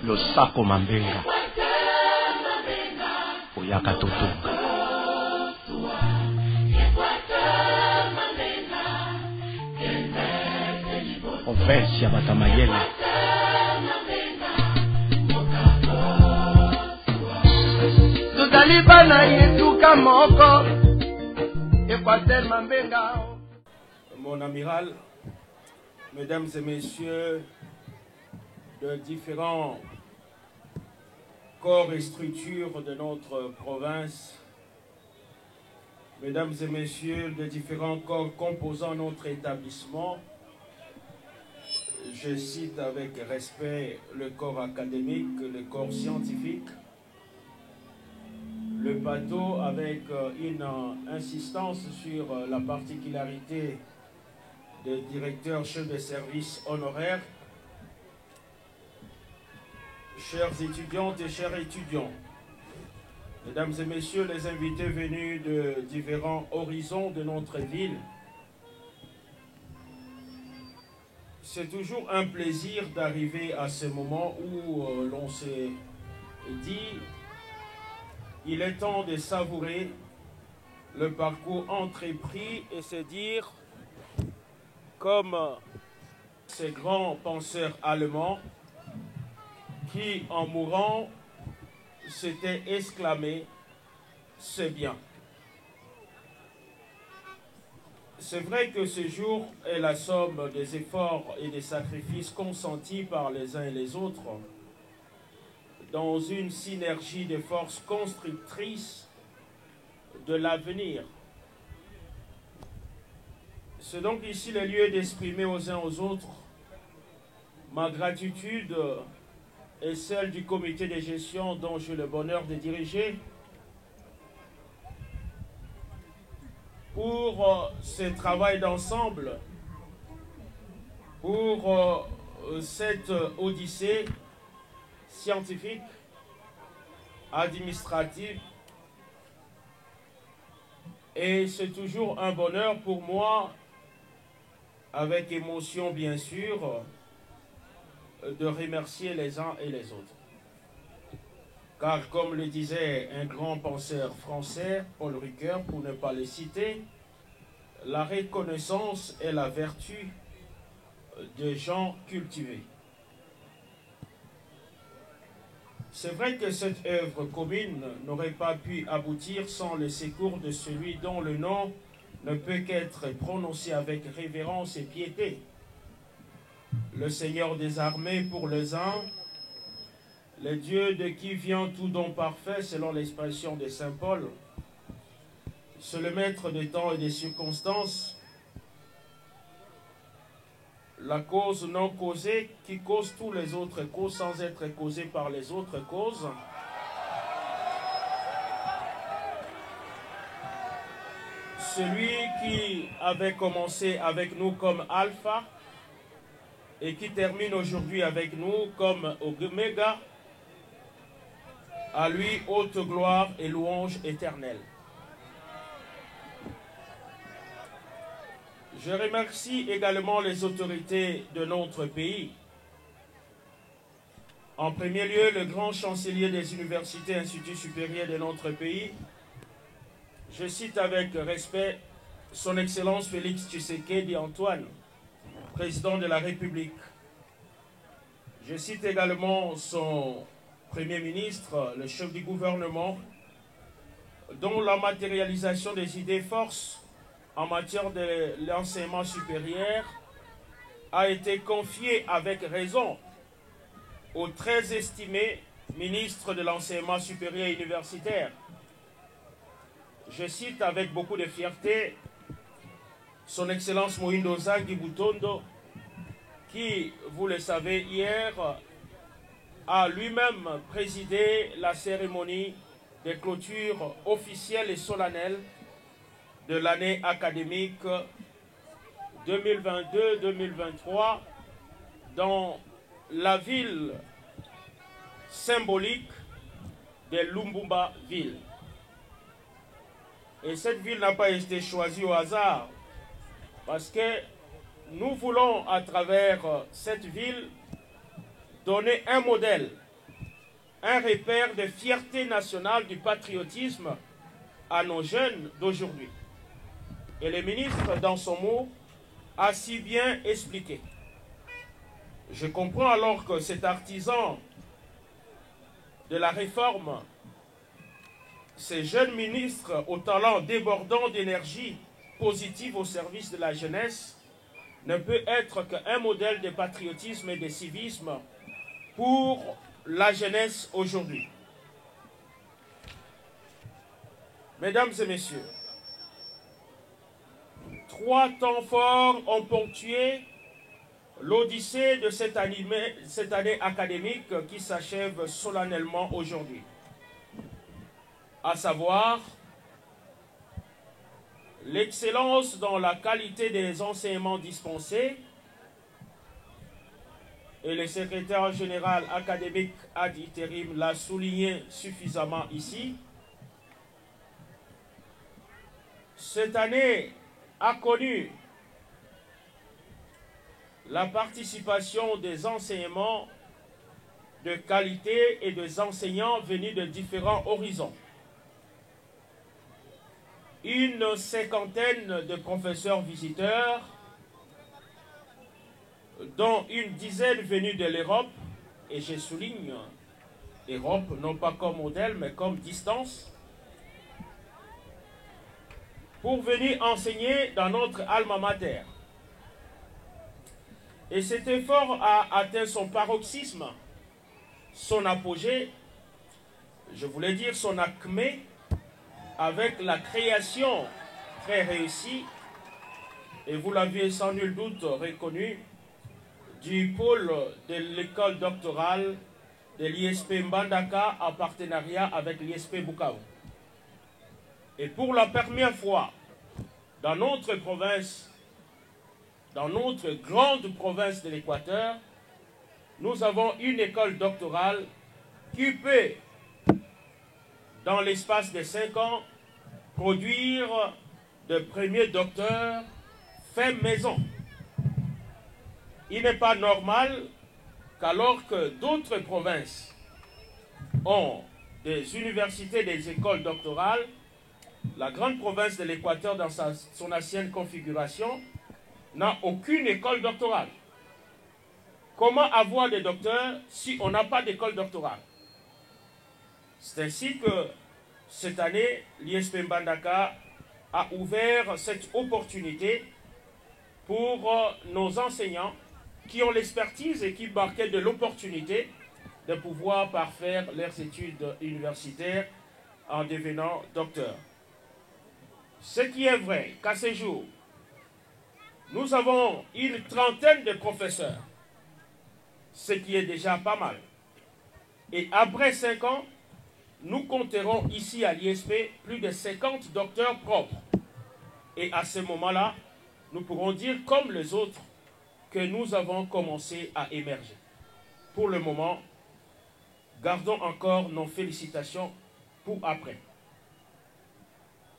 Losako Mambenga Oyaka Totonga Province ya Batamayele Tuzali bana yetu kamoko Équateur Mambenga. Mon amiral, mesdames et messieurs de différents corps et structures de notre province, mesdames et messieurs de différents corps composant notre établissement, je cite avec respect le corps académique, le corps scientifique, le bateau avec une insistance sur la particularité des directeurs chefs de service honoraires, chères étudiantes et chers étudiants, mesdames et messieurs les invités venus de différents horizons de notre ville, c'est toujours un plaisir d'arriver à ce moment où l'on se dit il est temps de savourer le parcours entrepris et se dire, comme ces grands penseurs allemands qui, en mourant, s'étaient exclamés « c'est bien ». C'est vrai que ce jour est la somme des efforts et des sacrifices consentis par les uns et les autres dans une synergie de forces constructrices de l'avenir. C'est donc ici le lieu d'exprimer aux uns aux autres ma gratitude et celle du comité de gestion dont j'ai le bonheur de diriger pour ce travail d'ensemble, pour cette odyssée scientifique, administrative, et c'est toujours un bonheur pour moi, avec émotion bien sûr, de remercier les uns et les autres. Car comme le disait un grand penseur français, Paul Ricoeur, pour ne pas le citer, la reconnaissance est la vertu des gens cultivés. C'est vrai que cette œuvre commune n'aurait pas pu aboutir sans le secours de celui dont le nom ne peut qu'être prononcé avec révérence et piété. Le Seigneur des armées pour les uns, le Dieu de qui vient tout don parfait selon l'expression de Saint Paul, c'est le maître des temps et des circonstances, la cause non causée qui cause tous les autres causes sans être causée par les autres causes. Celui qui avait commencé avec nous comme alpha et qui termine aujourd'hui avec nous comme oméga, à lui haute gloire et louange éternelle. Je remercie également les autorités de notre pays. En premier lieu, le grand chancelier des universités et instituts supérieurs de notre pays. Je cite avec respect son Excellence Félix Tshisekedi Antoine, président de la République. Je cite également son Premier ministre, le chef du gouvernement, dont la matérialisation des idées forces en matière de l'enseignement supérieur a été confiée avec raison au très estimé ministre de l'enseignement supérieur et universitaire. Je cite avec beaucoup de fierté son Excellence Moïndo Zangi Butondo, qui, vous le savez, hier a lui-même présidé la cérémonie de clôture officielle et solennelle de l'année académique 2022-2023 dans la ville symbolique de Lumumba-Ville. Et cette ville n'a pas été choisie au hasard, parce que nous voulons, à travers cette ville, donner un modèle un repère de fierté nationale du patriotisme à nos jeunes d'aujourd'hui. Et le ministre, dans son mot, a si bien expliqué. Je comprends alors que cet artisan de la réforme, ces jeunes ministres au talent débordant d'énergie positive au service de la jeunesse, ne peut être qu'un modèle de patriotisme et de civisme pour la jeunesse aujourd'hui. Mesdames et messieurs, 3 temps forts ont ponctué l'odyssée de cette année académique qui s'achève solennellement aujourd'hui, à savoir l'excellence dans la qualité des enseignements dispensés, et le secrétaire général académique ad interim l'a souligné suffisamment ici. Cette année a connu la participation des enseignements de qualité et des enseignants venus de différents horizons. Une 50aine de professeurs visiteurs, dont une dizaine venus de l'Europe, et je souligne Europe non pas comme modèle mais comme distance, pour venir enseigner dans notre alma mater. Et cet effort a atteint son paroxysme, son apogée, je voulais dire son acmé, avec la création très réussie, et vous l'avez sans nul doute reconnu, du pôle de l'école doctorale de l'ISP Mbandaka en partenariat avec l'ISP Bukavu. Et pour la première fois dans notre province, dans notre grande province de l'Équateur, nous avons une école doctorale qui peut, dans l'espace de 5 ans, produire de premiers docteurs faits maison. Il n'est pas normal qu'alors que d'autres provinces ont des universités, des écoles doctorales, la grande province de l'Équateur, dans son ancienne configuration, n'a aucune école doctorale. Comment avoir des docteurs si on n'a pas d'école doctorale? C'est ainsi que cette année, l'ISP Mbandaka a ouvert cette opportunité pour nos enseignants qui ont l'expertise et qui marquaient de l'opportunité de pouvoir parfaire leurs études universitaires en devenant docteurs. Ce qui est vrai qu'à ce jour, nous avons une 30aine de professeurs, ce qui est déjà pas mal. Et après 5 ans, nous compterons ici à l'ISP plus de 50 docteurs propres. Et à ce moment-là, nous pourrons dire comme les autres que nous avons commencé à émerger. Pour le moment, gardons encore nos félicitations pour après.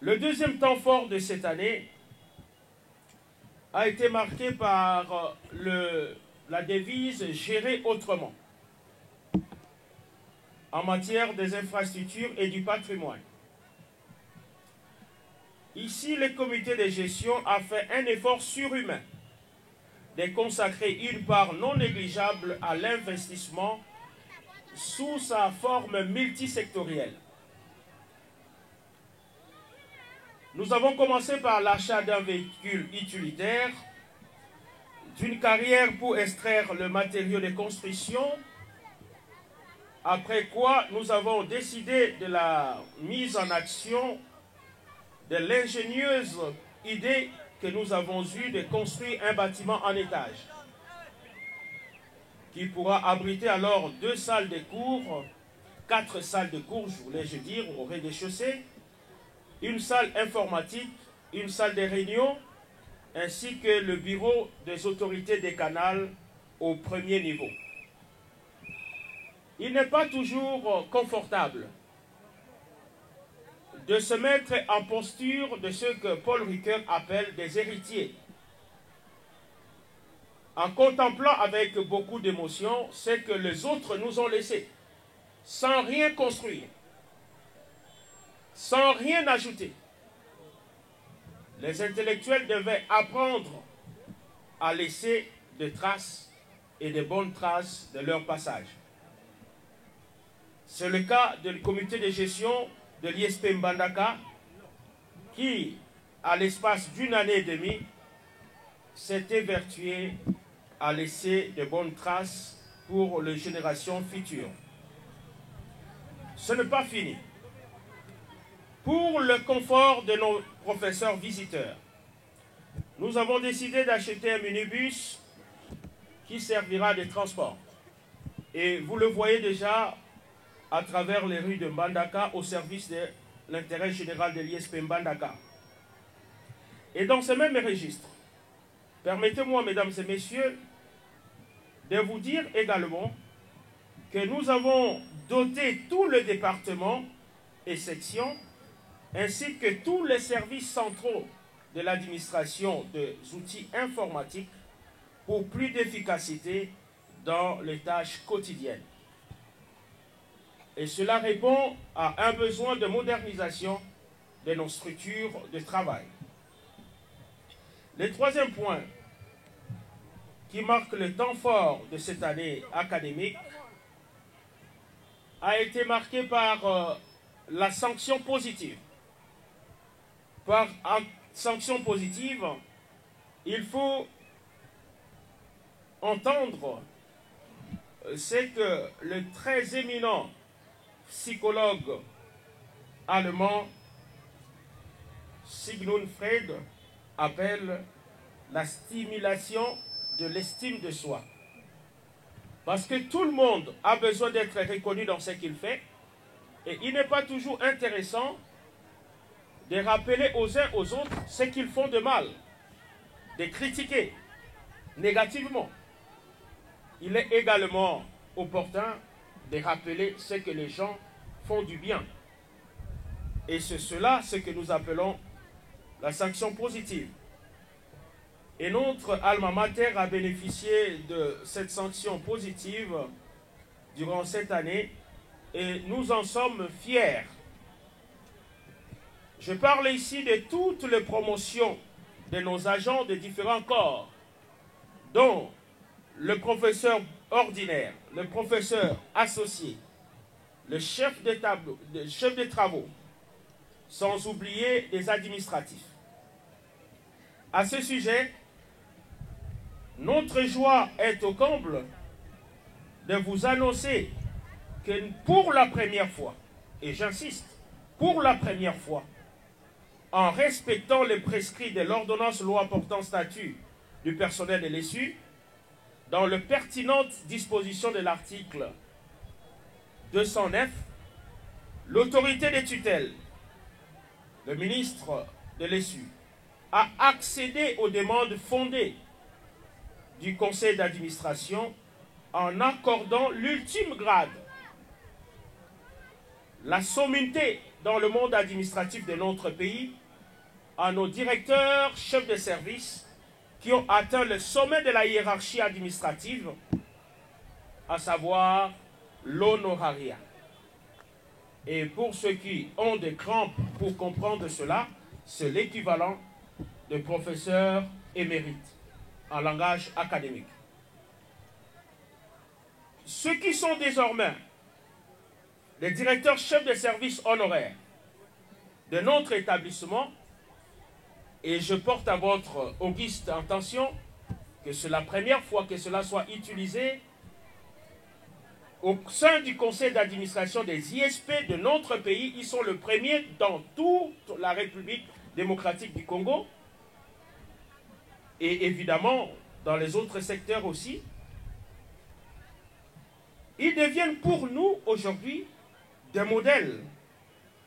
Le deuxième temps fort de cette année a été marqué par la devise « Gérer autrement » en matière des infrastructures et du patrimoine. Ici, le comité de gestion a fait un effort surhumain de consacrer une part non négligeable à l'investissement sous sa forme multisectorielle. Nous avons commencé par l'achat d'un véhicule utilitaire, d'une carrière pour extraire le matériau de construction, après quoi nous avons décidé de la mise en action de l'ingénieuse idée que nous avons eue de construire un bâtiment en étage qui pourra abriter alors 2 salles de cours, 4 salles de cours, je dire, au rez-de-chaussée, une salle informatique, une salle de réunion, ainsi que le bureau des autorités décanales au premier niveau. Il n'est pas toujours confortable de se mettre en posture de ce que Paul Ricoeur appelle des héritiers, en contemplant avec beaucoup d'émotion ce que les autres nous ont laissé, sans rien construire, sans rien ajouter. Les intellectuels devaient apprendre à laisser des traces et de bonnes traces de leur passage. C'est le cas du comité de gestion de l'ISP Mbandaka qui, à l'espace d'une année et demie, s'est évertué à laisser de bonnes traces pour les générations futures. Ce n'est pas fini. Pour le confort de nos professeurs visiteurs, nous avons décidé d'acheter un minibus qui servira de transport. Et vous le voyez déjà à travers les rues de Mbandaka au service de l'intérêt général de l'ISP Mbandaka. Et dans ce même registre, permettez-moi, mesdames et messieurs, de vous dire également que nous avons doté tout le département et section, ainsi que tous les services centraux de l'administration des outils informatiques pour plus d'efficacité dans les tâches quotidiennes. Et cela répond à un besoin de modernisation de nos structures de travail. Le troisième point qui marque le temps fort de cette année académique a été marqué par la sanction positive. Par sanction positive, il faut entendre ce que le très éminent psychologue allemand Sigmund Freud appelle la stimulation de l'estime de soi. Parce que tout le monde a besoin d'être reconnu dans ce qu'il fait, et il n'est pas toujours intéressant de rappeler aux uns aux autres ce qu'ils font de mal, de critiquer négativement. Il est également opportun de rappeler ce que les gens font du bien. Et c'est cela ce que nous appelons la sanction positive. Et notre alma mater a bénéficié de cette sanction positive durant cette année et nous en sommes fiers. Je parle ici de toutes les promotions de nos agents de différents corps, dont le professeur ordinaire, le professeur associé, le chef de travaux, sans oublier les administratifs. À ce sujet, notre joie est au comble de vous annoncer que pour la première fois, et j'insiste, pour la première fois, en respectant les prescrits de l'ordonnance loi portant statut du personnel de l'ESU, dans les pertinentes dispositions de l'article 209, l'autorité de tutelle, le ministre de l'ESU, a accédé aux demandes fondées du conseil d'administration en accordant l'ultime grade, la sommité dans le monde administratif de notre pays, à nos directeurs, chefs de service, qui ont atteint le sommet de la hiérarchie administrative, à savoir l'honorariat. Et pour ceux qui ont des crampes pour comprendre cela, c'est l'équivalent de professeur émérite en langage académique. Ceux qui sont désormais les directeurs chefs de service honoraires de notre établissement, et je porte à votre auguste intention que c'est la première fois que cela soit utilisé au sein du conseil d'administration des ISP de notre pays. Ils sont le premier dans toute la République démocratique du Congo et évidemment dans les autres secteurs aussi. Ils deviennent pour nous aujourd'hui des modèles,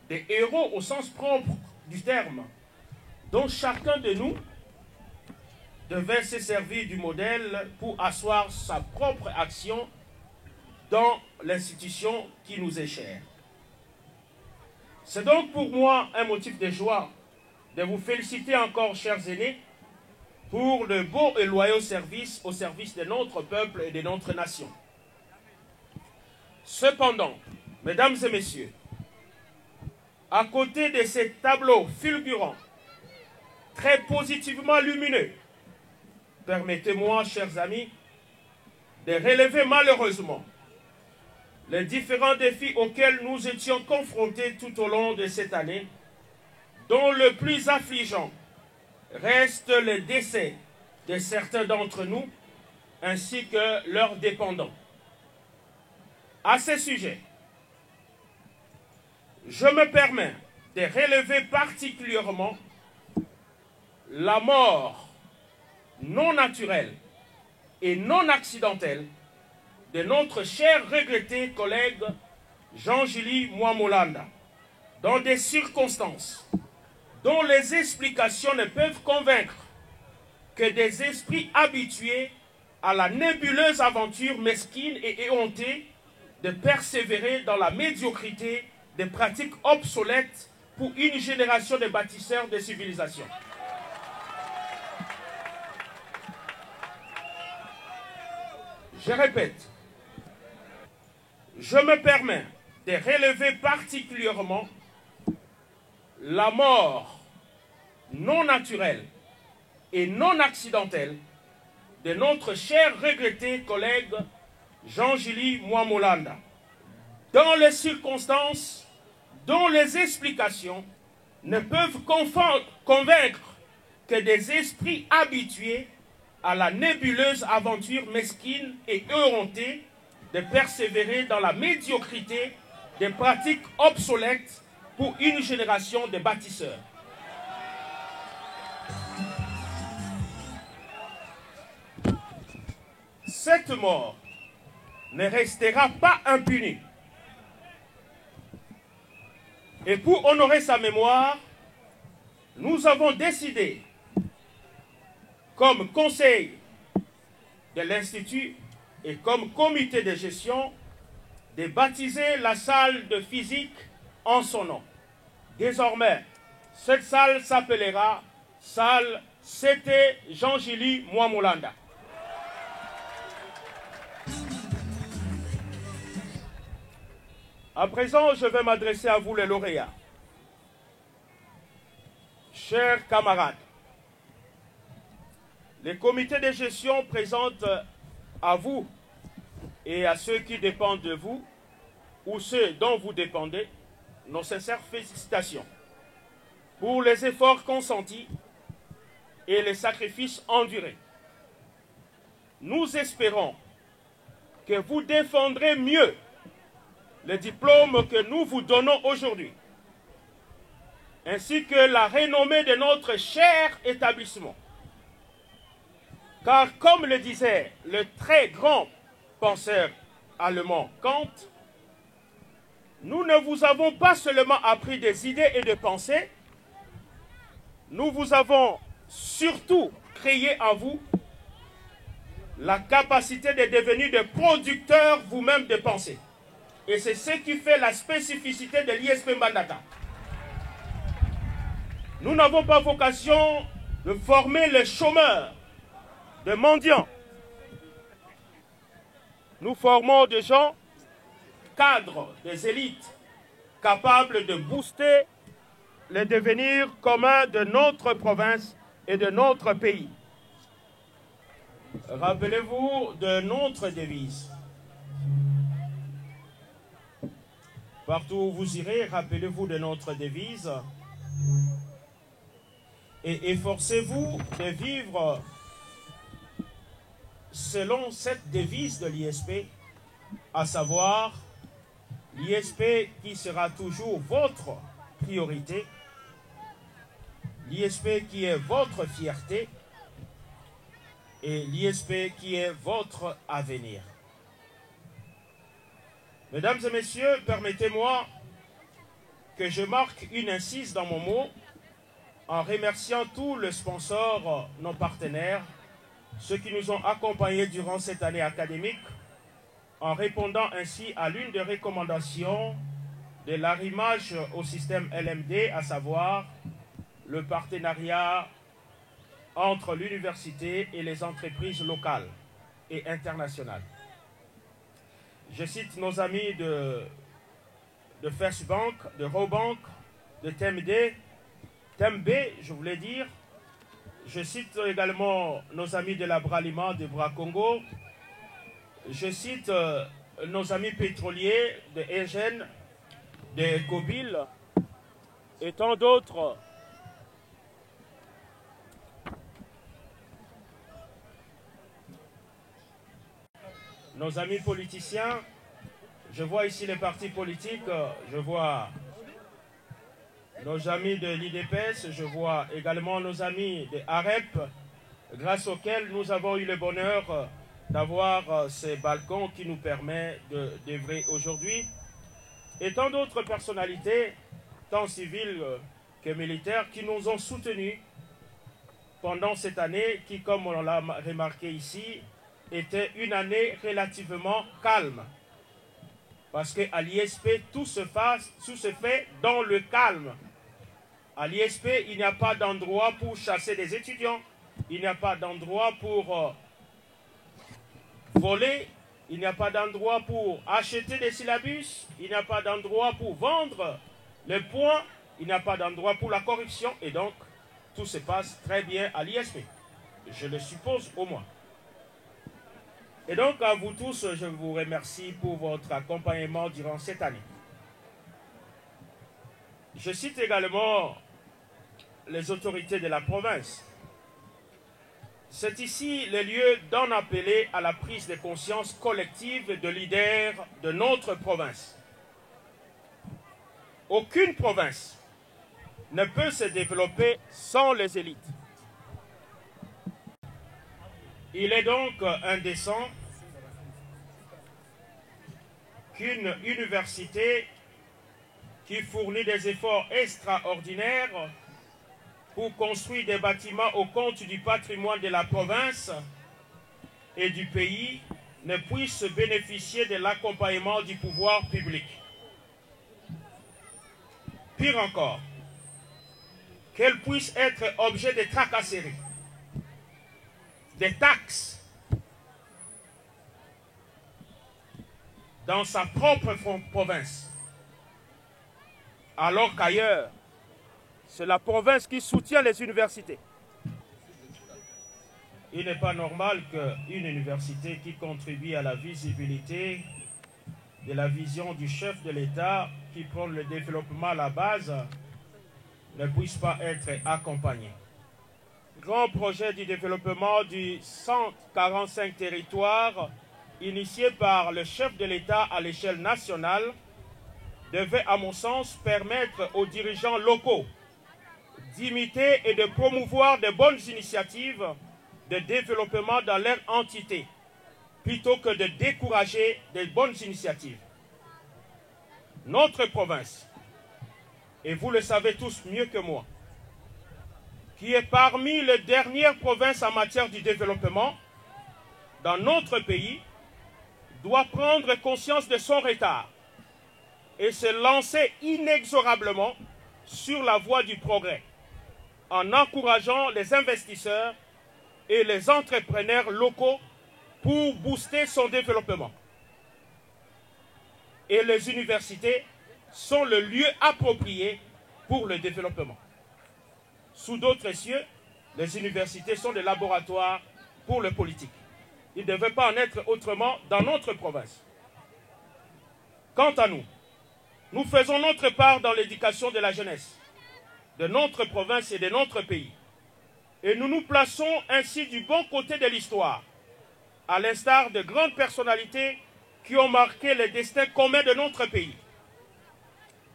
des héros au sens propre du terme, dont chacun de nous devait se servir du modèle pour asseoir sa propre action dans l'institution qui nous est chère. C'est donc pour moi un motif de joie de vous féliciter encore, chers aînés, pour le beau et loyal service au service de notre peuple et de notre nation. Cependant, Mesdames et messieurs, à côté de ces tableaux fulgurants, très positivement lumineux, permettez-moi, chers amis, de relever malheureusement les différents défis auxquels nous étions confrontés tout au long de cette année, dont le plus affligeant reste le décès de certains d'entre nous, ainsi que leurs dépendants. À ce sujet, je me permets de relever particulièrement la mort non naturelle et non accidentelle de notre cher regretté collègue Jean-Julie Mwamulanda, dans des circonstances dont les explications ne peuvent convaincre que des esprits habitués à la nébuleuse aventure mesquine et éhontée de persévérer dans la médiocrité des pratiques obsolètes pour une génération de bâtisseurs de civilisation. Je répète, je me permets de relever particulièrement la mort non naturelle et non accidentelle de notre cher regretté collègue Jean-Julie Mwamulanda, dans les circonstances dont les explications ne peuvent convaincre que des esprits habitués à la nébuleuse aventure mesquine et éhontée de persévérer dans la médiocrité des pratiques obsolètes pour une génération de bâtisseurs. Cette mort ne restera pas impunie. Et pour honorer sa mémoire, nous avons décidé, comme conseil de l'Institut et comme comité de gestion, de baptiser la salle de physique en son nom. Désormais, cette salle s'appellera salle CT Jean-Julie Mwamulanda. À présent, je vais m'adresser à vous les lauréats. Chers camarades, le comité de gestion présente à vous et à ceux qui dépendent de vous ou ceux dont vous dépendez nos sincères félicitations pour les efforts consentis et les sacrifices endurés. Nous espérons que vous défendrez mieux le diplôme que nous vous donnons aujourd'hui, ainsi que la renommée de notre cher établissement. Car comme le disait le très grand penseur allemand Kant, nous ne vous avons pas seulement appris des idées et des pensées, nous vous avons surtout créé en vous la capacité de devenir des producteurs vous-même de pensées. Et c'est ce qui fait la spécificité de l'ISP Mbandaka. Nous n'avons pas vocation de former les chômeurs, des mendiants. Nous formons des gens, cadres, des élites, capables de booster le devenir commun de notre province et de notre pays. Rappelez-vous de notre devise. Partout où vous irez, rappelez-vous de notre devise et efforcez-vous de vivre selon cette devise de l'ISP, à savoir l'ISP qui sera toujours votre priorité, l'ISP qui est votre fierté et l'ISP qui est votre avenir. Mesdames et messieurs, permettez-moi que je marque une incise dans mon mot en remerciant tous les sponsors, nos partenaires, ceux qui nous ont accompagnés durant cette année académique, en répondant ainsi à l'une des recommandations de l'arrimage au système LMD, à savoir le partenariat entre l'université et les entreprises locales et internationales. Je cite nos amis de de First Bank, de Robank, de TMD, TMB, je voulais dire. Je cite également nos amis de la Bralima, de Bras Congo. Je cite nos amis pétroliers de Egen, de Kobil et tant d'autres. Nos amis politiciens, je vois ici les partis politiques, je vois nos amis de l'IDPS, je vois également nos amis de AREP, grâce auxquels nous avons eu le bonheur d'avoir ces balcons qui nous permettent d'œuvrer aujourd'hui. Et tant d'autres personnalités, tant civiles que militaires, qui nous ont soutenus pendant cette année qui, comme on l'a remarqué ici, était une année relativement calme. Parce qu'à l'ISP, tout se fait dans le calme. À l'ISP, il n'y a pas d'endroit pour chasser des étudiants, il n'y a pas d'endroit pour voler, il n'y a pas d'endroit pour acheter des syllabus, il n'y a pas d'endroit pour vendre les points, il n'y a pas d'endroit pour la corruption, et donc tout se passe très bien à l'ISP. Je le suppose au moins. Et donc à vous tous, je vous remercie pour votre accompagnement durant cette année. Je cite également les autorités de la province. C'est ici le lieu d'en appeler à la prise de conscience collective de leaders de notre province. Aucune province ne peut se développer sans les élites. Il est donc indécent qu'une université qui fournit des efforts extraordinaires pour construire des bâtiments au compte du patrimoine de la province et du pays ne puisse bénéficier de l'accompagnement du pouvoir public. Pire encore, qu'elle puisse être objet de tracasseries, des taxes dans sa propre province, alors qu'ailleurs, c'est la province qui soutient les universités. Il n'est pas normal qu'une université qui contribue à la visibilité de la vision du chef de l'État qui prend le développement à la base ne puisse pas être accompagnée. Grand projet du développement du 145 territoires initié par le chef de l'État à l'échelle nationale devait, à mon sens, permettre aux dirigeants locaux d'imiter et de promouvoir de bonnes initiatives de développement dans leur entité, plutôt que de décourager de bonnes initiatives. Notre province, et vous le savez tous mieux que moi, qui est parmi les dernières provinces en matière du développement dans notre pays, doit prendre conscience de son retard et se lancer inexorablement sur la voie du progrès, en encourageant les investisseurs et les entrepreneurs locaux pour booster son développement. Et les universités sont le lieu approprié pour le développement. Sous d'autres cieux, les universités sont des laboratoires pour le politique. Il ne devait pas en être autrement dans notre province. Quant à nous, nous faisons notre part dans l'éducation de la jeunesse, de notre province et de notre pays. Et nous nous plaçons ainsi du bon côté de l'histoire, à l'instar de grandes personnalités qui ont marqué le destin commun de notre pays.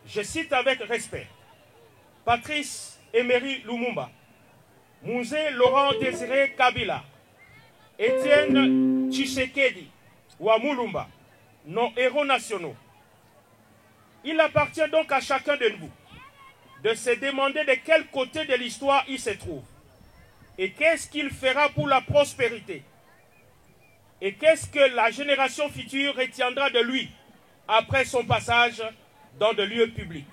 Je cite avec respect Patrice Emery Lumumba, Mouzé Laurent Désiré Kabila, Étienne Tshisekedi Wamulumba, nos héros nationaux. Il appartient donc à chacun de nous de se demander de quel côté de l'histoire il se trouve et qu'est-ce qu'il fera pour la prospérité et qu'est-ce que la génération future retiendra de lui après son passage dans des lieux publics.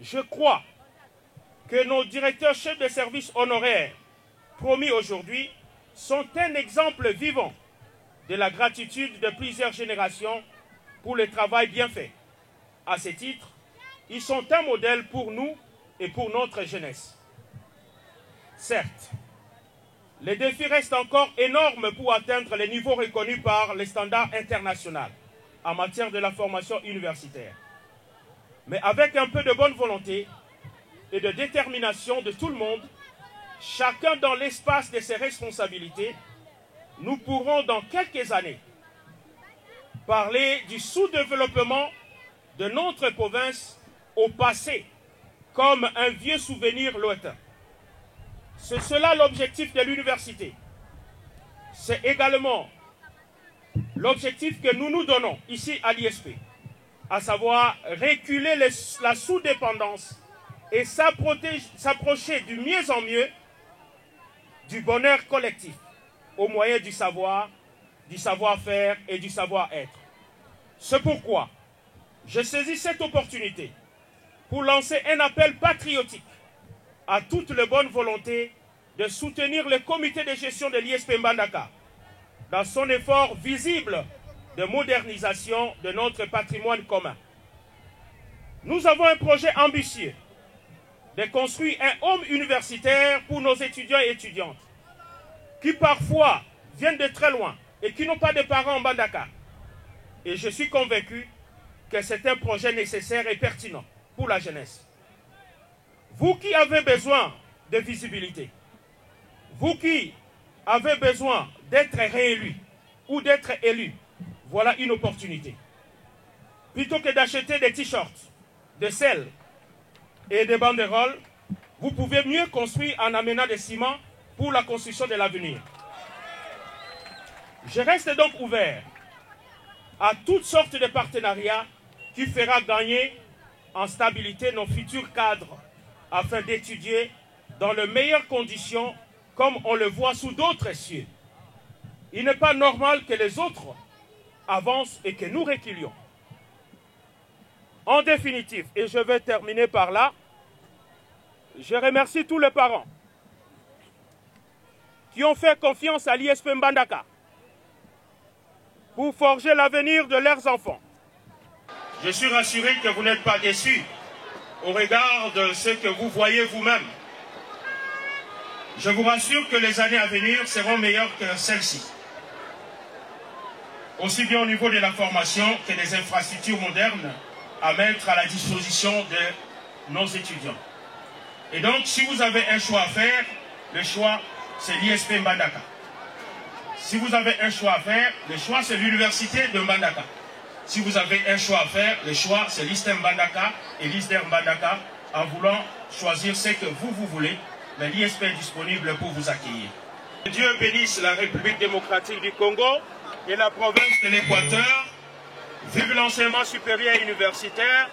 Je crois que nos directeurs chefs de service honoraires promis aujourd'hui sont un exemple vivant de la gratitude de plusieurs générations pour le travail bien fait. À ce titre, ils sont un modèle pour nous et pour notre jeunesse. Certes, les défis restent encore énormes pour atteindre les niveaux reconnus par les standards internationaux en matière de la formation universitaire. Mais avec un peu de bonne volonté et de détermination de tout le monde, chacun dans l'espace de ses responsabilités, nous pourrons dans quelques années parler du sous-développement de notre province au passé comme un vieux souvenir lointain. C'est cela l'objectif de l'université. C'est également l'objectif que nous nous donnons ici à l'ISP, à savoir reculer la sous-dépendance et s'approcher du mieux en mieux du bonheur collectif au moyen du savoir, du savoir-faire et du savoir-être. C'est pourquoi je saisis cette opportunité pour lancer un appel patriotique à toute la bonne volonté de soutenir le comité de gestion de l'ISP Mbandaka dans son effort visible de modernisation de notre patrimoine commun. Nous avons un projet ambitieux de construire un home universitaire pour nos étudiants et étudiantes qui parfois viennent de très loin et qui n'ont pas de parents en Mbandaka. Et je suis convaincu que c'est un projet nécessaire et pertinent pour la jeunesse. Vous qui avez besoin de visibilité, vous qui avez besoin d'être réélu ou d'être élu, voilà une opportunité. Plutôt que d'acheter des t-shirts, des selles et des banderoles, vous pouvez mieux construire en amenant des ciments pour la construction de l'avenir. Je reste donc ouvert à toutes sortes de partenariats qui fera gagner en stabilité nos futurs cadres afin d'étudier dans les meilleures conditions comme on le voit sous d'autres cieux. Il n'est pas normal que les autres avancent et que nous reculions. En définitive, et je vais terminer par là, je remercie tous les parents qui ont fait confiance à l'ISP Mbandaka pour forger l'avenir de leurs enfants. Je suis rassuré que vous n'êtes pas déçus au regard de ce que vous voyez vous-même. Je vous rassure que les années à venir seront meilleures que celles-ci. Aussi bien au niveau de la formation que des infrastructures modernes à mettre à la disposition de nos étudiants. Et donc, si vous avez un choix à faire, le choix, c'est l'ISP Mbandaka. Si vous avez un choix à faire, le choix, c'est l'université de Mbandaka. Si vous avez un choix à faire, le choix, c'est l'ISP Mbandaka et l'ISDER Mbandaka, en voulant choisir ce que vous voulez, mais l'ISP est disponible pour vous accueillir. Que Dieu bénisse la République démocratique du Congo et la province de l'Équateur. Vive l'enseignement supérieur et universitaire.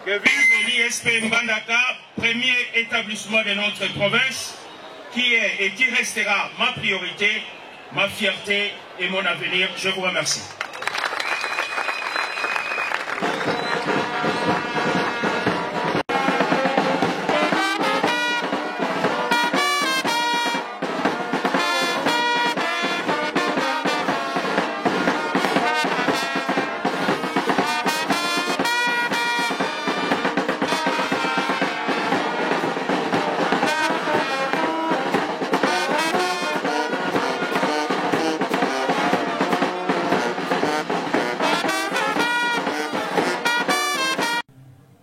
Que vive l'ISP Mbandaka, premier établissement de notre province, qui est et qui restera ma priorité, ma fierté et mon avenir. Je vous remercie.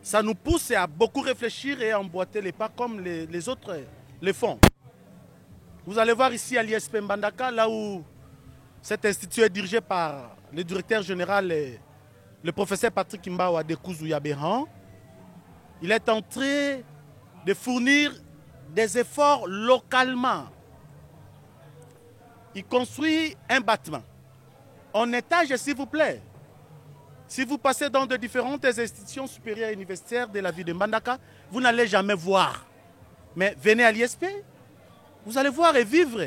Ça nous pousse à beaucoup réfléchir et à emboîter les pas comme les autres le font. Vous allez voir ici à l'ISP Mbandaka, là où cet institut est dirigé par le directeur général, le professeur Patrick Mbawa de Kouzou-Yabéhan. Il est en train de fournir des efforts localement. Il construit un bâtiment. En étage, s'il vous plaît. Si vous passez dans de différentes institutions supérieures et universitaires de la ville de Mbandaka, vous n'allez jamais voir. Mais venez à l'ISP, vous allez voir et vivre.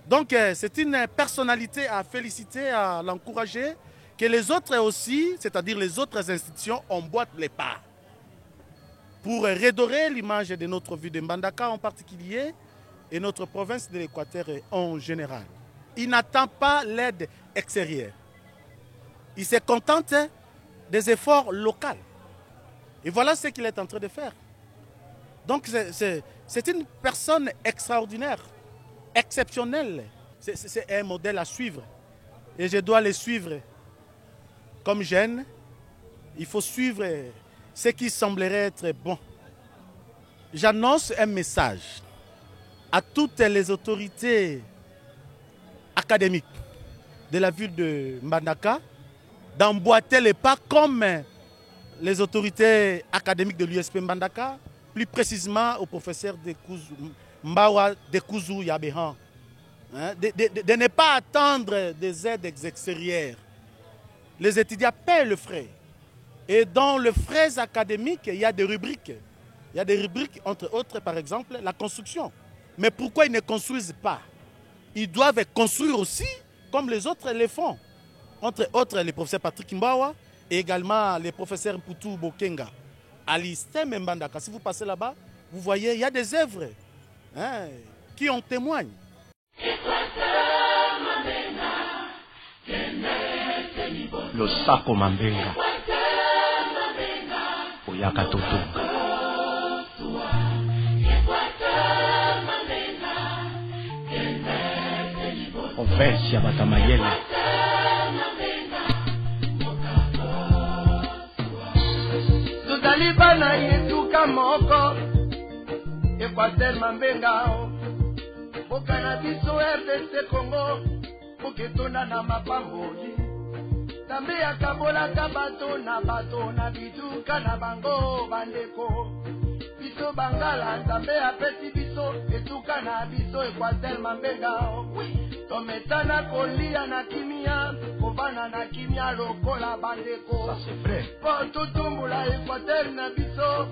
Donc c'est une personnalité à féliciter, à l'encourager, que les autres aussi, c'est-à-dire les autres institutions, emboîtent les pas. Pour redorer l'image de notre ville de Mbandaka en particulier et notre province de l'Équateur en général. Il n'attend pas l'aide extérieure. Il se contente des efforts locaux. Et voilà ce qu'il est en train de faire. Donc c'est une personne extraordinaire, exceptionnelle. C'est un modèle à suivre. Et je dois le suivre. Comme jeune, il faut suivre ce qui semblerait être bon. J'annonce un message à toutes les autorités académiques de la ville de Mbandaka d'emboîter les pas comme les autorités académiques de l'USP Mbandaka, plus précisément au professeur Mbawa Dekouzu Yabehan, de ne pas attendre des aides extérieures. Les étudiants paient le frais. Et dans les frais académiques, il y a des rubriques. Il y a des rubriques, entre autres, par exemple, la construction. Mais pourquoi ils ne construisent pas? Ils doivent construire aussi, comme les autres les font. Entre autres, le professeur Patrick Mbawa et également le professeur Poutou Bokenga. À l'ISTEM Mbandaka, si vous passez là-bas, vous voyez, il y a des œuvres qui en témoignent. Le Sako Mambenga. Oyaka Totonga. Province ya Batamayele. Tozali bana yetuka moko. Equateur Mambenga. Boka na biso RDC Congo. Boketonda na mapamboli. Tambe akabolaka bato na bituka na bango bandeko. Biso bangala tambe apesi biso etuka na biso Equateur Mambenga. Tometana kolia na kimia, kovana na kimia lokola bandeko. Ça c'est vrai. Po tutumbula Equateur na biso,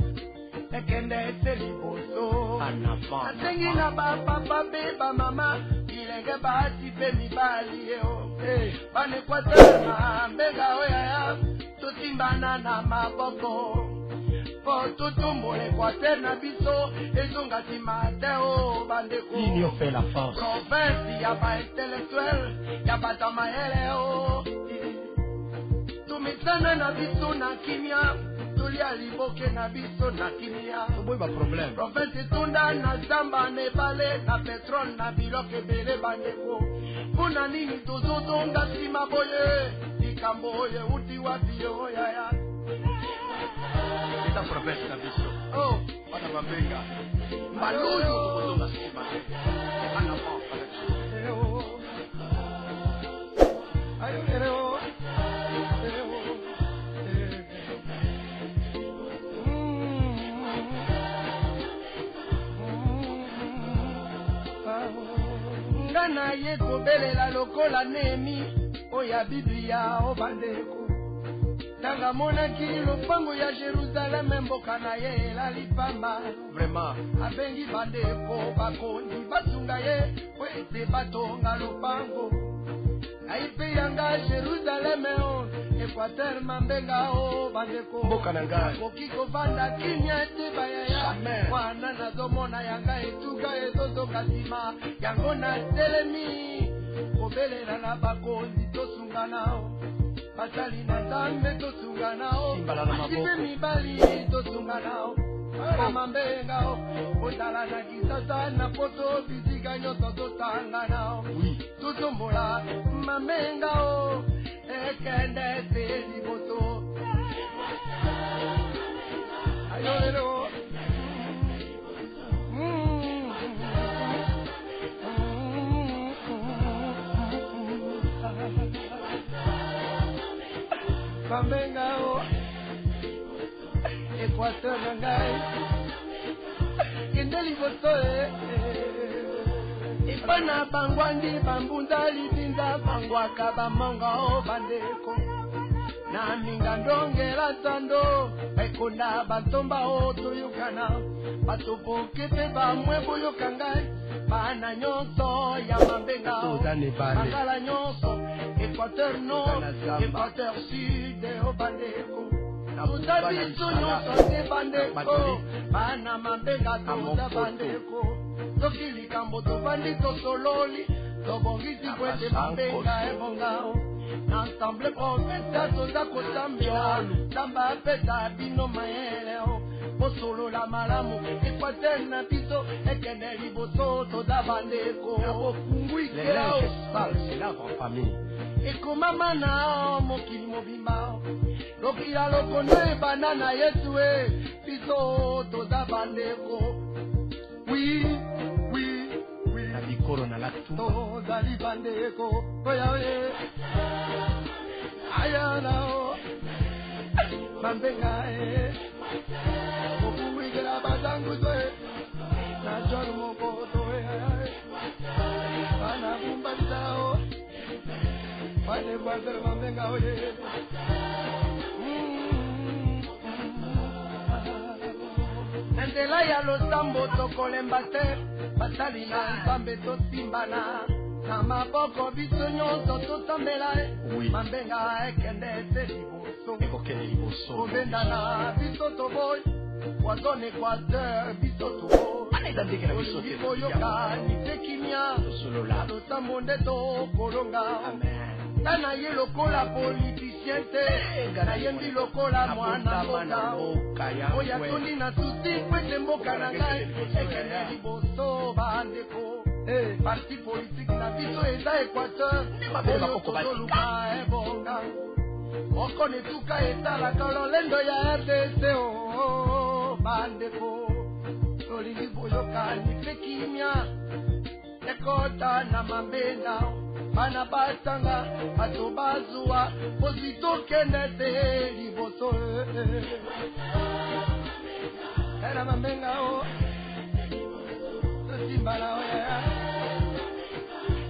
ekende ete liboso. En avant. Atengi na papa beba mama, ilenge basi pe mibali eo. Bane Equateur Mambenga oya, tosimbana na maboko. Po tutumbula Equateur na biso, ezonga simateo bandeko. L'union fait la force. Province ya ba intellectuel, ya Batamayele o. Tumitana na biso na kimia, tulia liboke na biso na kimia. Oboy ba problème. Province tunda na zamba nebale, na petrol na biloke bele bandeko. Puna nini tozozonga sima boye, ikambo oye uti wapi yo yaya. C'est ta province na biso. Oh, Bana Mambenga. Maluyu tozozonga sima. En avant. Ngana ye kobelela lokola nemi oya Biblia o bandeko. Tanga monaki lopango ya Jerusalem mboka na ye la lipamba. Vraiment. Abengi bandeko bakondi basunga ye wete batonga lopango. Aipe yanga Jerusalem o Equateur Mambenga o bandeko. Mboka na ngai. Okiko vanda kimya te bayaya. Amen. Wana nazomona yanga etuka ezozonga sima yango na telemi. Kobelela na bakondi tosunga nao. Basali na Nzambe tosunga nao. Simbala na maboko. Asipe mibali tosunga nao. Mambenga o otala na kisasa na poto biziga nyoto totanga nao. Oui. Tutumbola Mambenga o ekende te liboso. Ayo Mambenga o Equateur ngai Kende liboso Ipana bangwandi bambunda libinda bangwaka bamonga o bandeko. Na minga ndongela tando Ekonda batomba o toyokana. Batopokete bamwe boyokangai. Bana nyonso ya Mambenga o Bangala nyonso Equateur Nord, Equateur Sud o bandeko. Tuta biso nyonso te bandeko. Bana Mambenga tuta bandeko. Toki likambo tovandi tosololi. Tobongisi kwete Mambenga ebonga o. Ensemble professeur toza kotambela tamba peta bino mayele posolo la malamu Équateur na biso ekende liboso toza bandeko Les sales, c'est là en famille. ekomama na mokili mobimba lokila lokondo ebanda na Yesu biso toza bandeko oui na bikoro na latu tozali bandeko oyawe ayana mambenga okuwikela bazangu na John Mokoto bana bumbalisa Pane Brazil mambenga oye Nandela ya losambo tokolemba te Basali na nzambe tosimbana Na maboko biso nyonso tosambela Mambenga ekende te liboso Kobendana biso toboy Wazone Équateur biso toboy Oyoka nite kimia Losambo nde tokolonga Tana ye lokola politicien te Gana yembi lokola mwana mboka Oya toni na susi kwete mboka na ngai Ekene liboso bandeko Parti politique na biso eza Équateur Oyo tozoluka ebonga Oko netuka etalaka lolendo ya RDC bandeko Tolingi boyoka nipe kimia Ekota na mambenga Bana batanga bato bazwa pozito kende te liboso Era mambenga Tosimbala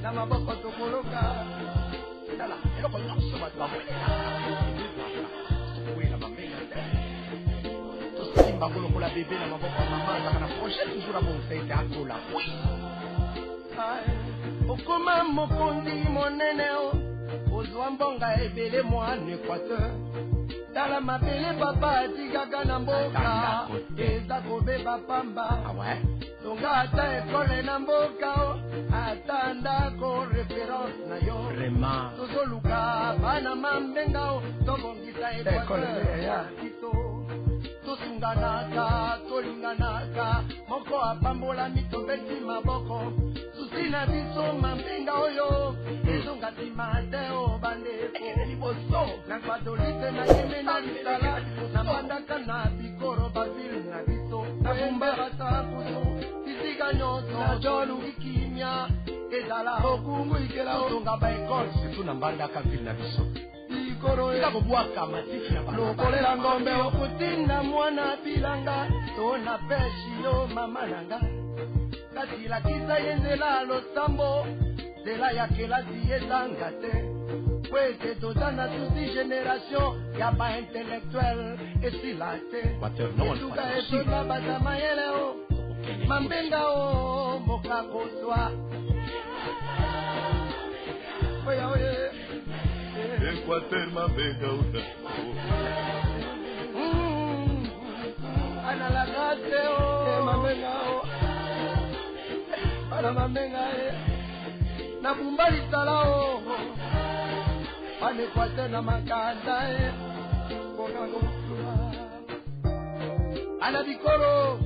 Na maboko tokoloka Dala eloko nyonso bato bamwelela mambenga Tosimba kolokola bebe na maboko mama Zaka na projet toujours à bonsaite akola Okoma mokondi monene ozwa mbonga ebele mwana Équateur Tala mabele papa atikaka na mboka eza kobeba pamba Tonga ata ekole na mboka ata ndako référence na yo Tozoluka bana mambenga tobongisa Équateur Tosunganaka, tolinganaka Moko apambola mitobeti maboko Susina biso mambenga oyo Ezonga timate o bandeko Liboso Na kwadolite na yeme na lisala Na bandaka na bikoro bazil na biso Na bumba bata kusu Tisiga nyoto Na jolu ikimia Ezala okungu ikela Tonga ba ekole Situ na bandaka vil na biso Lokolela ngombe okutinda mwana pilanga Tona peshi yo mama nanga Kasi la kisa yenzela losambo Zela ya kelasi ezanga te Kwete tozana tusi generation Ya ba intellectuel esila te Etuka etona batama yele o Mambenga o moka kozwa Oya oye Équateur mambenga uta Ana la gate o mambenga o Ana mambenga Na bumbali sala o Ana Équateur na makanda Bona gosula Ana bikoro